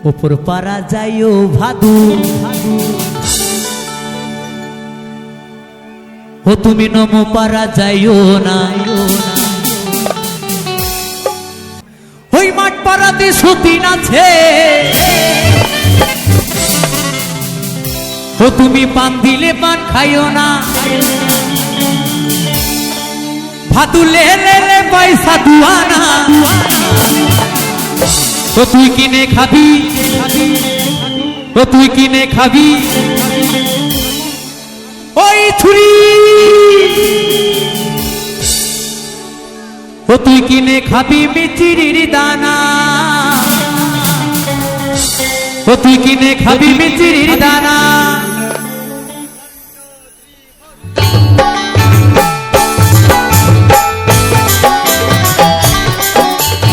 উপর পারা যাইও ভাদু ও তুমি নম পারা যাইও না ওই মাঠ পাড়াতে সতীন আছে ও তুমি পান দিলে পান খাইও না ভাদু লে পয়সা দুয়ানা ও তুই কিনে খাবি ও তুই কিনে খাবি ওই ছুরি ও তুই কিনে খাবি মিচিরির দানা ও তুই কিনে খাবি মিচিরির দানা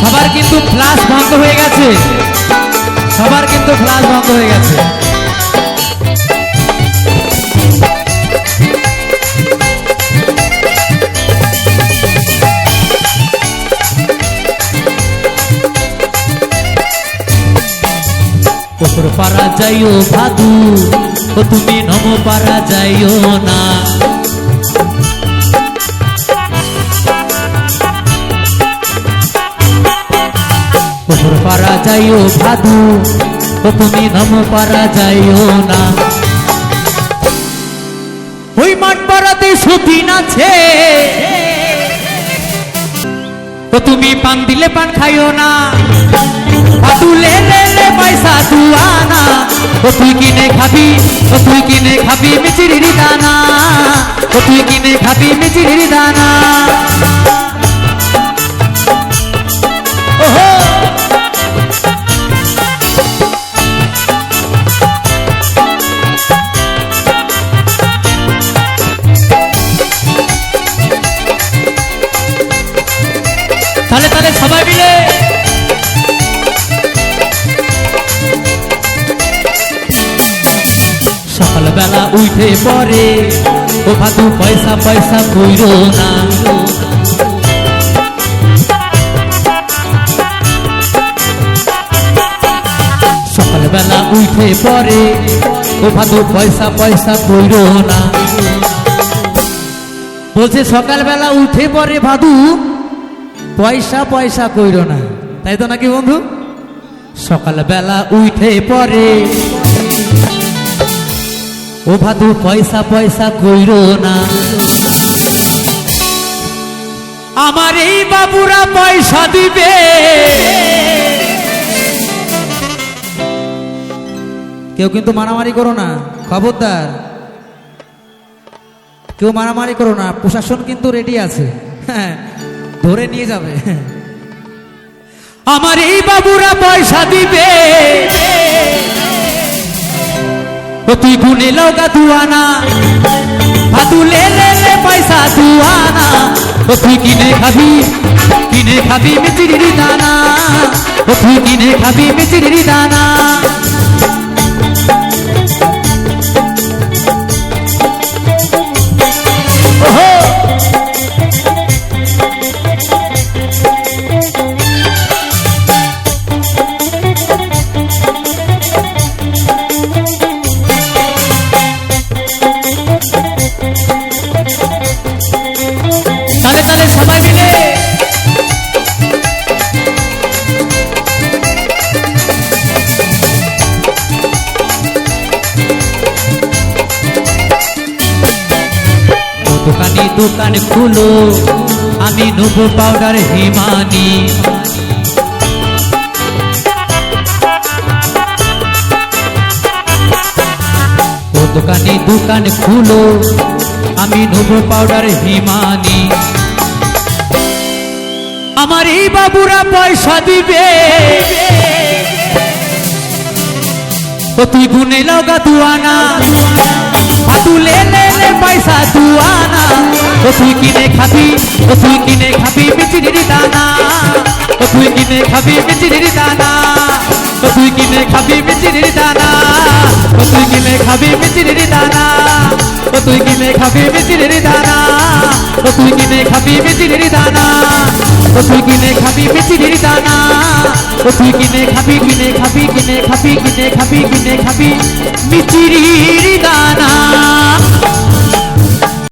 সবার কিন্তু ফ্লাশ বন্ধ হয়ে গেছে সবার কিন্তু ফ্লাশ বন্ধ হয়ে গেছে উপর পারা যাইও ভাদু ও তুমি নম পারা যাইও না উপর পারা যাইও ভাদু ও তুমি নম পারা যাইও না ওই মাঠ পাড়াতে সতীন আছে ও তুমি পান দিলে পান খাইও না ভাদু লে পয়সা দুয়ানা ও তুই কিনে খাবি ও তুই কিনে খাবি মিচিরির দানা ও তুই কিনে খাবি মিচিরির দানা ওহো তাহলে তাহলে সবাই মিলে সকালবেলা উঠে পরে ও ভাদু পয়সা পয়সা কইরো না সকালবেলা উঠে পরে ও ভাদু পয়সা পয়সা কইরো না বলছে সকালবেলা উঠে পরে ভাদু পয়সা পয়সা কইরো না তাই তো নাকি বন্ধু সকালবেলা উঠে পরে ও ভাদু পয়সা পয়সা কইরো না আমার এই বাবুরা পয়সা দিবে কেউ কিন্তু মারামারি করো না খবরদার কেউ মারামারি করো না প্রশাসন কিন্তু রেডি আছে হ্যাঁ ধরে নিয়ে যাবে আমার এই বাবুরা পয়সা দিবে ও তুই গুনে লগা দুয়ানা ভাদু লে পয়সা দুয়ানা ও তুই কিনে খাবি মিচিরির দানা ও তুই কিনে খাবি মিচিরির দানা সবাই মিলে দোকানি দোকান খুলো আমি নেবো পাউডার হিমানি ও দোকানি দোকান খুলো আমি নেবো পাউডার হিমানি আমার এই বাবুরা পয়সা দিবে ও তুই গুনে লগা দুয়ানা ভাদু লে পয়সা দুয়ানা ও তুই কিনে খাবি মিচিরির দানা ও তুই কিনে খাবি মিচিরির দানা ও তুই কিনে খাবি মিচিরির দানা ও তুই কিনে খাবি মিচিরির দানা ও তুই কিনে খাবি মিচিরির দানা ও তুই কিনে খাবি মিচিরির দানা ও তুই কিনে খাবি মিচিরির দানা ও তুই কিনে খাবি মিচিরির